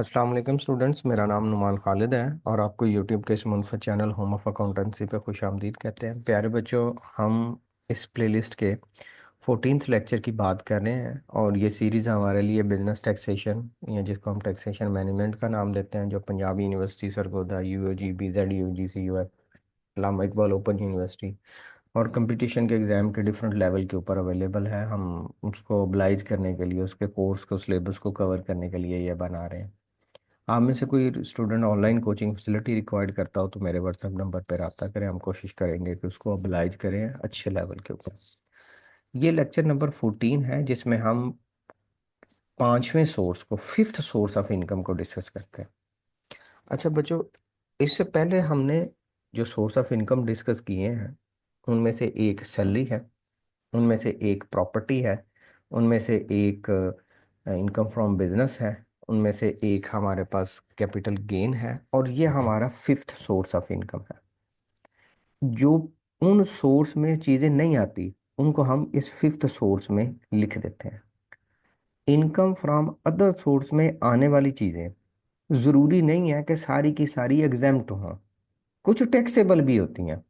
अस्सलाम वालेकुम स्टूडेंट्स, मेरा नाम नुमान खालिद है और आपको यूट्यूब के इस मुनफरद चैनल होम ऑफ अकाउंटेंसी पे खुश आमदीद कहते हैं। प्यारे बच्चों, हम इस प्लेलिस्ट के 14th लेक्चर की बात कर रहे हैं और ये सीरीज़ हमारे लिए बिजनेस टैक्सेशन या जिसको हम टैक्सेशन मैनेजमेंट का नाम देते हैं, जो Punjab university Sargodha, UOG, BZ, UGC, UF, अल्लामा इकबाल ओपन यूनिवर्सिटी और कंपटीशन के एग्ज़ाम के डिफरेंट लेवल के ऊपर अवेलेबल है। हम उसको oblige करने के लिए, उसके कोर्स को, सिलेबस को कवर करने के लिए ये बना रहे हैं। आप में से कोई student online coaching facility required करता हो तो मेरे व्हाट्सएप नंबर पर रब्ता करें। हम कोशिश करेंगे कि उसको oblige करें अच्छे लेवल के ऊपर। ये लेक्चर नंबर 14 है जिसमें हम पांचवें सोर्स को, फिफ्थ सोर्स ऑफ इनकम को डिस्कस करते हैं। अच्छा बच्चों, इससे पहले हमने जो सोर्स ऑफ इनकम डिस्कस किए हैं उनमें से एक सैलरी है, उनमें से एक प्रॉपर्टी है, उनमें से एक इनकम फ्रॉम बिजनेस है, उनमें से एक हमारे पास कैपिटल गेन है और ये हमारा फिफ्थ सोर्स ऑफ इनकम है। जो उन सोर्स में चीज़ें नहीं आती उनको हम इस फिफ्थ सोर्स में लिख देते हैं। इनकम फ्रॉम अदर सोर्स में आने वाली चीज़ें ज़रूरी नहीं है कि सारी की सारी एग्जेम्प्ट हों, कुछ टैक्सेबल भी होती हैं।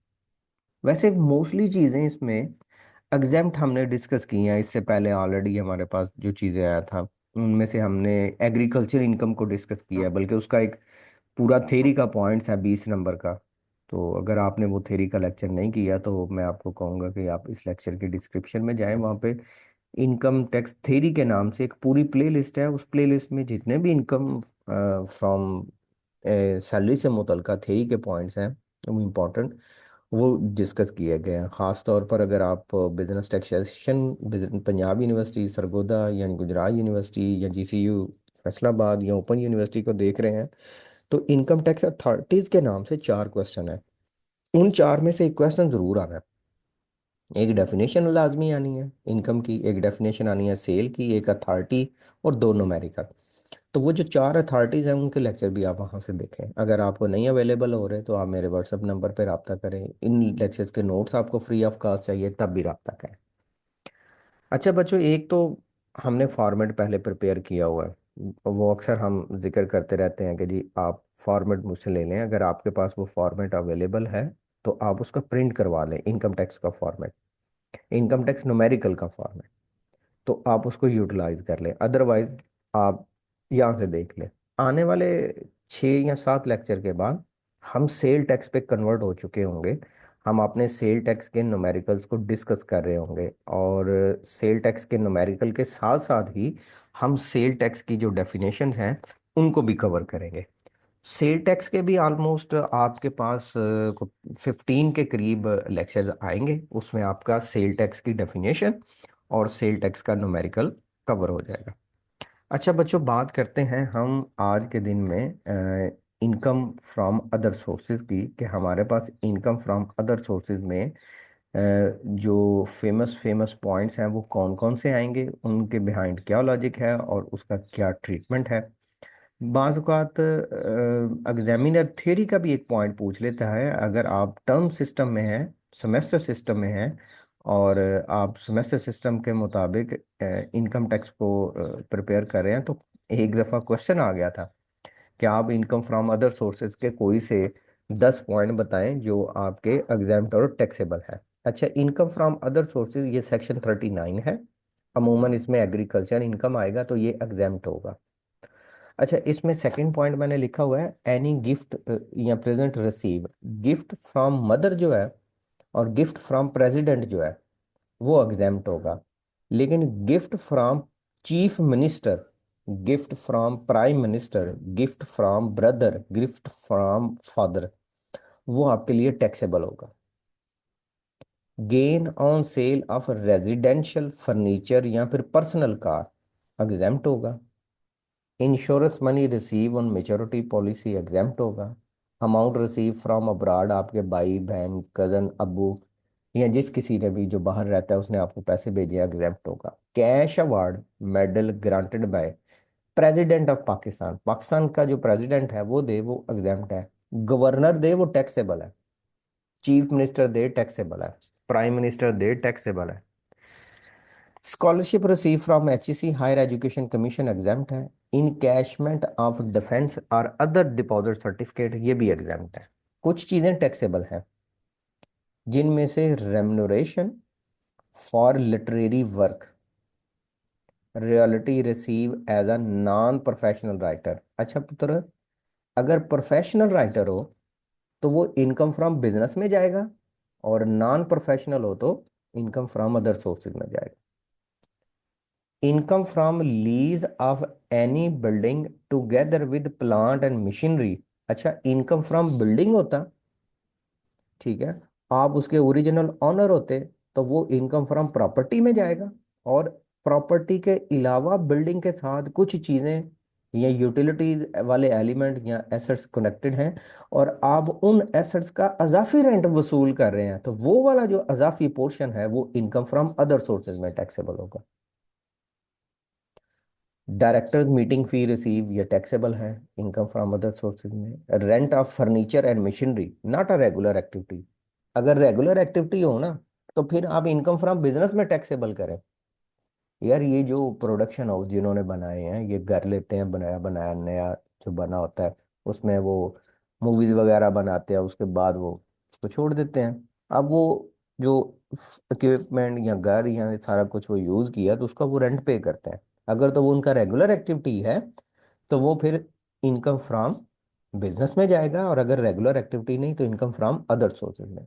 वैसे मोस्टली चीज़ें इसमें एग्जाम्प्ट हमने डिस्कस की हैं इससे पहले। ऑलरेडी हमारे पास जो चीज़ें आया था उनमें से हमने एग्रीकल्चर इनकम को डिस्कस किया है, बल्कि उसका एक पूरा थेरी का पॉइंट्स है 20 नंबर का। तो अगर आपने वो थेरी का लेक्चर नहीं किया तो मैं आपको कहूँगा कि आप इस लेक्चर की डिस्क्रिप्शन में जाएं, वहाँ पे इनकम टैक्स थेरी के नाम से एक पूरी प्ले लिस्ट है। उस प्ले लिस्ट में जितने भी इनकम फ्रॉम सैलरी से मुतल्लिका थेरी के पॉइंट्स हैं वो इम्पोर्टेंट, वो डिस्कस किए गए हैं। ख़ास तौर पर अगर आप business taxation Punjab university Sargodha या गुजरात यूनिवर्सिटी या GCU फैसलाबाद या ओपन यूनिवर्सिटी को देख रहे हैं तो इनकम टैक्स अथॉरिटीज़ के नाम से 4 क्वेश्चन है। उन 4 में से एक क्वेश्चन ज़रूर आना है। एक डेफिनेशन लाजमी आनी है इनकम की, एक डेफिनेशन आनी है सेल की, एक अथॉरिटी और दो न्यूमेरिकल। तो वो जो 4 अथॉरिटीज़ हैं उनके लेक्चर भी आप वहाँ से देखें। अगर आपको नहीं अवेलेबल हो रहे तो आप मेरे व्हाट्सअप नंबर पर रब्ता करें। इन लेक्चर्स के नोट्स आपको फ्री ऑफ कॉस्ट चाहिए तब भी रब्ता करें। अच्छा बच्चों, एक तो हमने फॉर्मेट पहले प्रिपेयर किया हुआ है, वो अक्सर हम जिक्र करते रहते हैं कि जी आप फॉर्मेट मुझसे ले लें। अगर आपके पास वो फॉर्मेट अवेलेबल है तो आप उसका प्रिंट करवा लें। इनकम टैक्स का फॉर्मेट, इनकम टैक्स न्यूमेरिकल का फॉर्मेट, तो आप उसको यूटिलाइज कर लें। अदरवाइज आप यहाँ से देख लें। आने वाले 6 या 7 लेक्चर के बाद हम सेल टैक्स पे कन्वर्ट हो चुके होंगे। हम अपने सेल टैक्स के न्यूमेरिकल्स को डिस्कस कर रहे होंगे और सेल टैक्स के न्यूमेरिकल के साथ साथ ही हम सेल टैक्स की जो डेफिनेशंस हैं उनको भी कवर करेंगे। सेल टैक्स के भी ऑलमोस्ट आपके पास 15 के करीब लेक्चर्स आएंगे। उसमें आपका सेल टैक्स की डेफिनेशन और सेल टैक्स का न्यूमेरिकल कवर हो जाएगा। अच्छा बच्चों, बात करते हैं हम आज के दिन में इनकम फ्रॉम अदर सोर्सेज की, कि हमारे पास इनकम फ्रॉम अदर सोर्सेज में जो फेमस फेमस पॉइंट्स हैं वो कौन कौन से आएंगे, उनके बिहाइंड क्या लॉजिक है और उसका क्या ट्रीटमेंट है। बाज़ औक़ात एग्जामिनर थ्योरी का भी एक पॉइंट पूछ लेता है। अगर आप टर्म सिस्टम में हैं, सेमेस्टर सिस्टम में हैं और आप सेमेस्टर सिस्टम के मुताबिक इनकम टैक्स को प्रिपेयर कर रहे हैं, तो एक दफ़ा क्वेश्चन आ गया था कि आप इनकम फ्रॉम अदर सोर्सेज के कोई से 10 पॉइंट बताएं जो आपके एग्जाम्प्ट और टैक्सेबल है। अच्छा, इनकम फ्रॉम अदर सोर्सेज ये सेक्शन 39 है। अमूमन इसमें एग्रीकल्चर इनकम आएगा तो ये एग्जाम्प्ट होगा। अच्छा, इसमें सेकंड पॉइंट मैंने लिखा हुआ है एनी गिफ्ट या present receive. Gift from mother जो है और गिफ्ट फ्रॉम प्रेसिडेंट जो है वो एग्जाम्प्ट होगा, लेकिन gift from chief minister, gift from prime minister, gift from brother, gift from father, वो आपके लिए टैक्सेबल होगा। Gain on sale of residential furniture या फिर पर्सनल कार एग्जाम्प्ट होगा। Insurance money receive on maturity policy exempt होगा। Amount receive from abroad, आपके भाई बहन कजन अब्बू या जिस किसी ने भी जो बाहर रहता है उसने आपको पैसे भेजे, एग्जाम्प्ट होगा। Cash award medal granted by president of Pakistan, Pakistan का जो प्रेसिडेंट है वो दे, वो एग्जाम्प्ट है। गवर्नर दे वो टैक्सेबल है। चीफ मिनिस्टर दे टैक्सेबल है। प्राइम मिनिस्टर दे टैक्सेबल है। Scholarship receive from HEC higher education commission exempt है। इनकैशमेंट ऑफ डिफेंस और अदर डिपॉजिट सर्टिफिकेट ये भी एग्जाम्ट है। कुछ चीजें टैक्सेबल हैं जिनमें से remuneration for literary work, royalty receive as a non professional writer. अच्छा पुत्र, अगर प्रोफेशनल राइटर हो तो वो इनकम फ्रॉम बिजनेस में जाएगा, और नॉन प्रोफेशनल हो तो इनकम फ्रॉम अदर सोर्सेज में जाएगा। Income from lease of any building together with plant and machinery. अच्छा, इनकम फ्रॉम बिल्डिंग होता, ठीक है, आप उसके ओरिजिनल ऑनर होते तो वो इनकम फ्रॉम प्रॉपर्टी में जाएगा। और प्रॉपर्टी के अलावा बिल्डिंग के साथ कुछ चीजें या यूटिलिटीज वाले एलिमेंट या एसेट्स कनेक्टेड हैं, और आप उन एसेट्स का अजाफी रेंट वसूल कर रहे हैं, तो वो वाला जो अजाफी पोर्शन है वो इनकम फ्रॉम अदर सोर्सेज में टैक्सेबल होगा। डायरेक्टर्स मीटिंग फी रिसीव, ये टैक्सेबल है इनकम फ्रॉम अदर सोर्सेज में। Rent of furniture and machinery not a regular activity. अगर रेगुलर एक्टिविटी हो ना तो फिर आप इनकम फ्रॉम बिजनेस में टैक्सेबल करें। यार ये जो प्रोडक्शन हाउस जिन्होंने बनाए हैं, ये घर लेते हैं बनाया बनाया नया जो बना होता है, उसमें वो मूवीज वगैरह बनाते हैं, उसके बाद वो उसको छोड़ देते हैं। अब वो जो इक्विपमेंट या घर या सारा कुछ वो यूज किया तो उसका वो रेंट पे करते हैं। अगर तो वो उनका रेगुलर एक्टिविटी है तो वो फिर इनकम फ्रॉम बिजनेस में जाएगा, और अगर रेगुलर एक्टिविटी नहीं तो इनकम फ्रॉम अदर सोर्सेज में।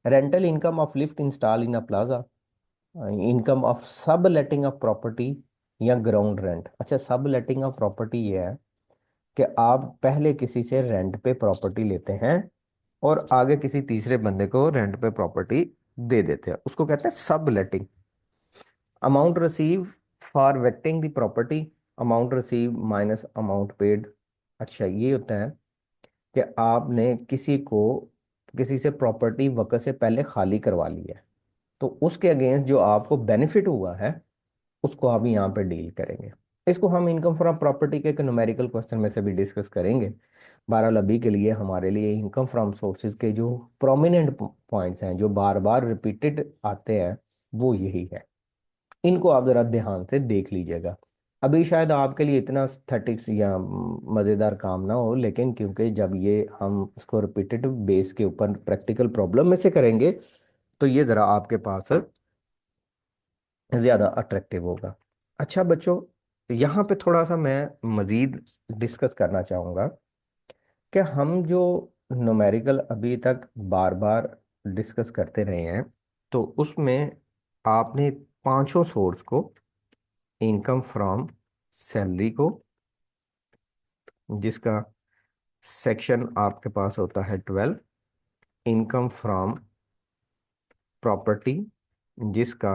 Rental income of lift install in a plaza, income of सब लेटिंग ऑफ प्रॉपर्टी या ग्राउंड रेंट। अच्छा, सब लेटिंग ऑफ प्रॉपर्टी ये है कि आप पहले किसी से रेंट पे प्रॉपर्टी लेते हैं और आगे किसी तीसरे बंदे को रेंट पे प्रॉपर्टी दे देते हैं, उसको कहते हैं subletting. Amount receive for vacating the property, amount receive minus amount paid. अच्छा, ये होता है कि आपने किसी से प्रॉपर्टी वक़्त से पहले खाली करवा ली है, तो उसके अगेंस्ट जो आपको बेनिफिट हुआ है उसको आप यहाँ पे डील करेंगे। इसको हम इनकम फ्रॉम प्रॉपर्टी के एक न्यूमेरिकल क्वेश्चन में से भी डिस्कस करेंगे। बहरहाल अभी के लिए हमारे लिए इनकम फ्रॉम सोर्सेज के जो प्रोमिनेंट पॉइंट्स हैं जो बार बार रिपीटेड आते हैं वो यही है। इनको आप जरा ध्यान से देख लीजिएगा। अभी शायद आपके लिए इतना स्थेटिक्स या मज़ेदार काम ना हो, लेकिन क्योंकि जब ये हम इसको रिपीटेड बेस के ऊपर प्रैक्टिकल प्रॉब्लम में से करेंगे तो ये ज़रा आपके पास ज़्यादा अट्रैक्टिव होगा। अच्छा बच्चों, यहाँ पे थोड़ा सा मैं मज़ीद डिस्कस करना चाहूँगा कि हम जो न्यूमेरिकल अभी तक बार बार डिस्कस करते रहे हैं, तो उसमें आपने पांचों सोर्स को, इनकम फ्रॉम सैलरी को जिसका सेक्शन आपके पास होता है 12, इनकम फ्रॉम प्रॉपर्टी जिसका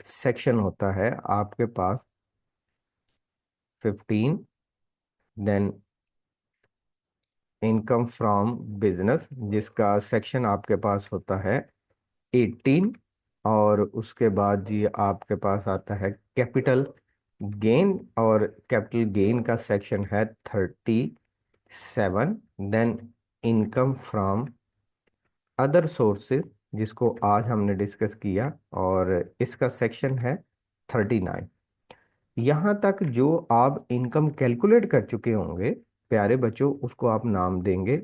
सेक्शन होता है आपके पास 15, देन इनकम फ्रॉम बिजनेस जिसका सेक्शन आपके पास होता है 18, और उसके बाद जी आपके पास आता है कैपिटल गेन, और कैपिटल गेन का सेक्शन है 37। Then income from other sources जिसको आज हमने डिस्कस किया, और इसका सेक्शन है 39। यहाँ तक जो आप इनकम कैलकुलेट कर चुके होंगे प्यारे बच्चों, उसको आप नाम देंगे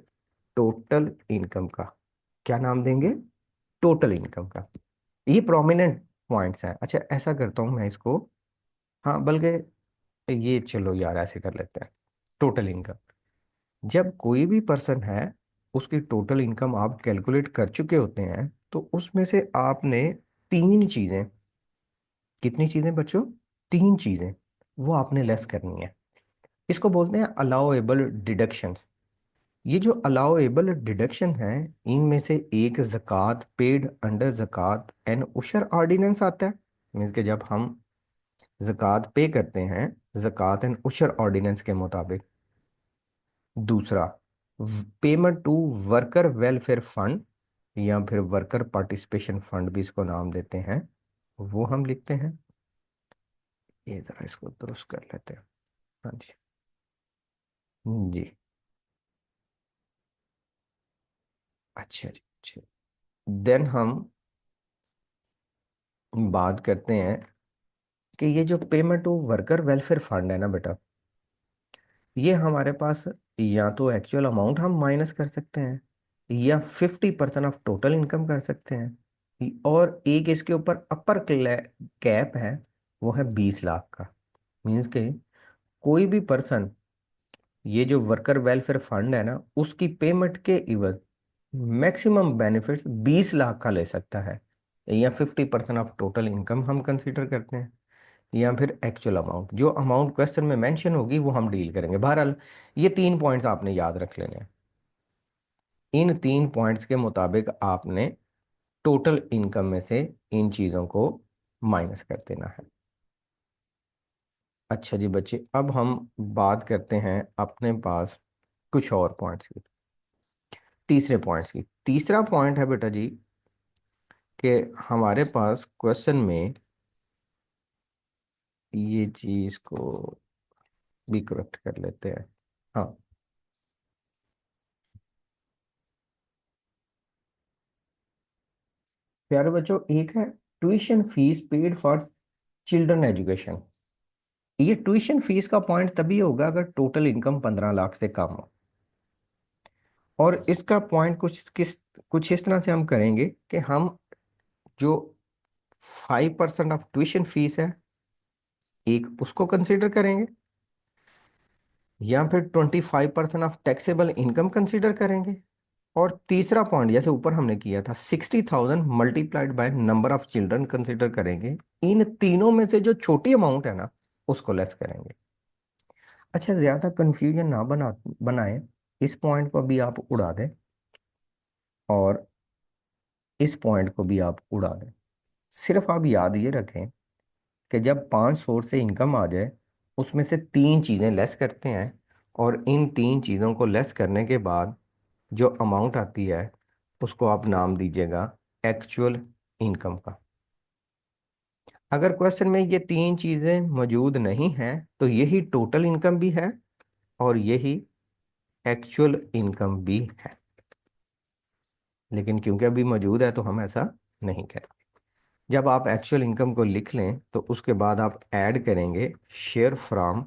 टोटल इनकम का। क्या नाम देंगे? टोटल इनकम का। ये प्रोमिनेंट पॉइंट्स हैं। अच्छा, ऐसा करता हूँ मैं इसको, हाँ बल्कि ये चलो यार ऐसे कर लेते हैं। टोटल इनकम, जब कोई भी पर्सन है उसकी टोटल इनकम आप कैलकुलेट कर चुके होते हैं तो उसमें से आपने तीन चीजें, कितनी चीजें बच्चों? तीन चीजें वो आपने लेस करनी है। इसको बोलते हैं अलाउएबल डिडक्शंस। ये जो अलाउएबल डिडक्शन है, इनमें से एक ज़कात पेड अंडर ज़कात एंड उशर ऑर्डिनेंस आता है। मीन्स के जब हम ज़कात पे करते हैं ज़कात एंड उशर ऑर्डिनेंस के मुताबिक। दूसरा, payment to worker welfare fund या फिर वर्कर पार्टिसिपेशन फंड भी इसको नाम देते हैं, वो हम लिखते हैं। ये जरा इसको दुरुस्त कर लेते हैं। हाँ जी, जी, अच्छा जी, अच्छा। देन हम बात करते हैं कि ये जो payment to worker welfare fund है ना बेटा, ये हमारे पास या तो एक्चुअल अमाउंट हम माइनस कर सकते हैं, या 50% ऑफ टोटल इनकम कर सकते हैं, और एक इसके ऊपर अपर कैप है, वो है 20 लाख का। मीन्स के कोई भी पर्सन ये जो वर्कर वेलफेयर फंड है ना, उसकी पेमेंट के इवज मैक्सिमम बेनिफिट्स 20 लाख का ले सकता है, या 50% ऑफ टोटल इनकम हम कंसीडर करते हैं, या फिर एक्चुअल अमाउंट। जो अमाउंट क्वेश्चन में मेंशन होगी वो हम डील करेंगे। बहरहाल ये 3 पॉइंट्स आपने याद रख लेने हैं। इन 3 पॉइंट्स के मुताबिक आपने टोटल इनकम में से इन चीज़ों को माइनस कर देना है। अच्छा जी बच्चे, अब हम बात करते हैं अपने पास कुछ और पॉइंट्स की, तीसरे पॉइंट्स की। तीसरा पॉइंट है बेटा जी कि हमारे पास क्वेश्चन में ये चीज़ को भी करेक्ट कर लेते हैं। हाँ प्यारे बच्चों, एक है tuition fees paid for children education. ये ट्यूशन फीस का पॉइंट तभी होगा अगर टोटल इनकम 15 लाख से कम हो। और इसका पॉइंट कुछ इस तरह से हम करेंगे कि हम जो 5% ऑफ ट्यूशन फीस है, एक उसको कंसिडर करेंगे, या फिर 25% ऑफ टैक्सेबल इनकम कंसिडर करेंगे, और तीसरा पॉइंट जैसे ऊपर हमने किया था 60,000 multiplied by number of children consider करेंगे। इन तीनों में से जो छोटी अमाउंट है ना, उसको लेस करेंगे। अच्छा, ज्यादा कंफ्यूजन ना बनाए, इस पॉइंट को भी आप उड़ा दें, और इस पॉइंट को भी आप उड़ा दें। सिर्फ आप याद ये रखें कि जब 5 सोर्स से इनकम आ जाए, उसमें से 3 चीज़ें लेस करते हैं, और इन 3 चीज़ों को लेस करने के बाद जो अमाउंट आती है, उसको आप नाम दीजिएगा एक्चुअल इनकम का। अगर क्वेश्चन में ये 3 चीज़ें मौजूद नहीं हैं, तो यही टोटल इनकम भी है और यही एक्चुअल इनकम भी है। लेकिन क्योंकि अभी मौजूद है तो हम ऐसा नहीं करेंगे। जब आप एक्चुअल इनकम को लिख लें तो उसके बाद आप ऐड करेंगे share from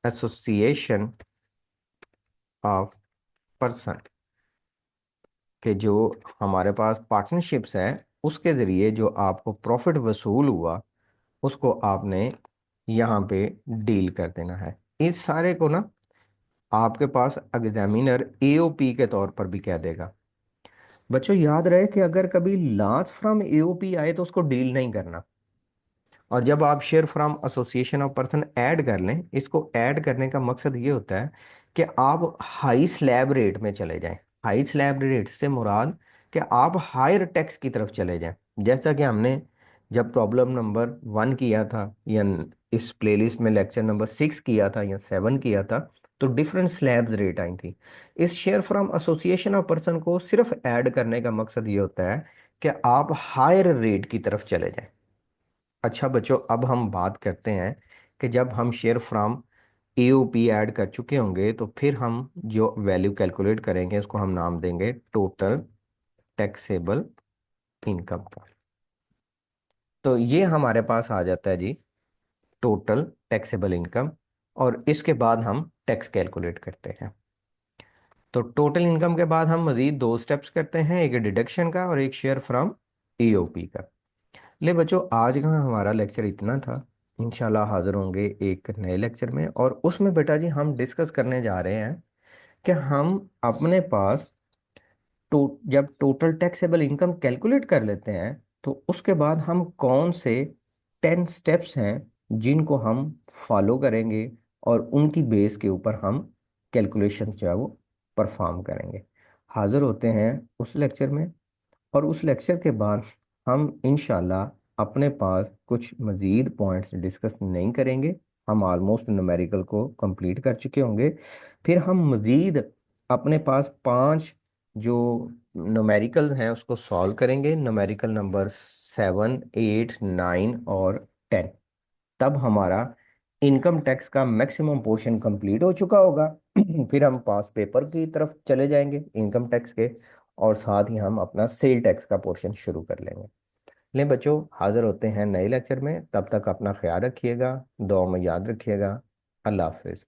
association of person, के जो हमारे पास पार्टनरशिप्स है, उसके ज़रिए जो आपको प्रॉफिट वसूल हुआ, उसको आपने यहाँ पे डील कर देना है। इस सारे को ना आपके पास एग्जामिनर एओपी के तौर पर भी कह देगा। बच्चों याद रहे कि अगर कभी लॉस फ्रॉम एओपी आए तो उसको डील नहीं करना। और जब आप share from association of person add कर लें, इसको ऐड करने का मकसद ये होता है कि आप हाई स्लैब रेट में चले जाएं। हाई स्लैब रेट से मुराद कि आप हायर टैक्स की तरफ चले जाएं। जैसा कि हमने जब प्रॉब्लम नंबर 1 किया था, या इस प्लेलिस्ट में लेक्चर नंबर 6 किया था या 7 किया था, तो डिफरेंट स्लैब्स रेट आई थी। इस share from association of person को सिर्फ ऐड करने का मकसद ये होता है कि आप हायर रेट की तरफ चले जाएं। अच्छा बच्चों, अब हम बात करते हैं कि जब हम शेयर फ्रॉम एओपी ऐड कर चुके होंगे, तो फिर हम जो वैल्यू कैलकुलेट करेंगे उसको हम नाम देंगे टोटल टैक्सेबल इनकम का। तो ये हमारे पास आ जाता है जी टोटल टैक्सेबल इनकम, और इसके बाद हम टैक्स कैलकुलेट करते हैं। तो टोटल इनकम के बाद हम मजीद 2 स्टेप्स करते हैं, एक डिडक्शन का और एक शेयर फ्रॉम एओपी का। ले बच्चों, आज का हमारा लेक्चर इतना था। इंशाल्लाह हाजिर होंगे एक नए लेक्चर में, और उसमें बेटा जी हम डिस्कस करने जा रहे हैं कि हम अपने पास जब टोटल टैक्सेबल इनकम कैलकुलेट कर लेते हैं, तो उसके बाद हम कौन से 10 स्टेप्स हैं जिनको हम फॉलो करेंगे, और उनकी बेस के ऊपर हम कैलकुलेशन जो है वो परफॉर्म करेंगे। हाजिर होते हैं उस लेक्चर में, और उस लेक्चर के बाद हम इंशाल्लाह अपने पास कुछ मज़ीद पॉइंट्स डिस्कस नहीं करेंगे। हम ऑलमोस्ट न्यूमेरिकल को कंप्लीट कर चुके होंगे। फिर हम मज़ीद अपने पास 5 जो न्यूमेरिकल्स हैं उसको सॉल्व करेंगे, न्यूमेरिकल नंबर 7, 8, 9 और 10। तब हमारा इनकम टैक्स का मैक्सिमम पोर्शन कंप्लीट हो चुका होगा। फिर हम पास पेपर की तरफ चले जाएंगे इनकम टैक्स के, और साथ ही हम अपना सेल टैक्स का पोर्शन शुरू कर लेंगे। लें बच्चों, हाजिर होते हैं नए लेक्चर में, तब तक अपना ख्याल रखिएगा, दुआ में याद रखिएगा। अल्लाह हाफिज़।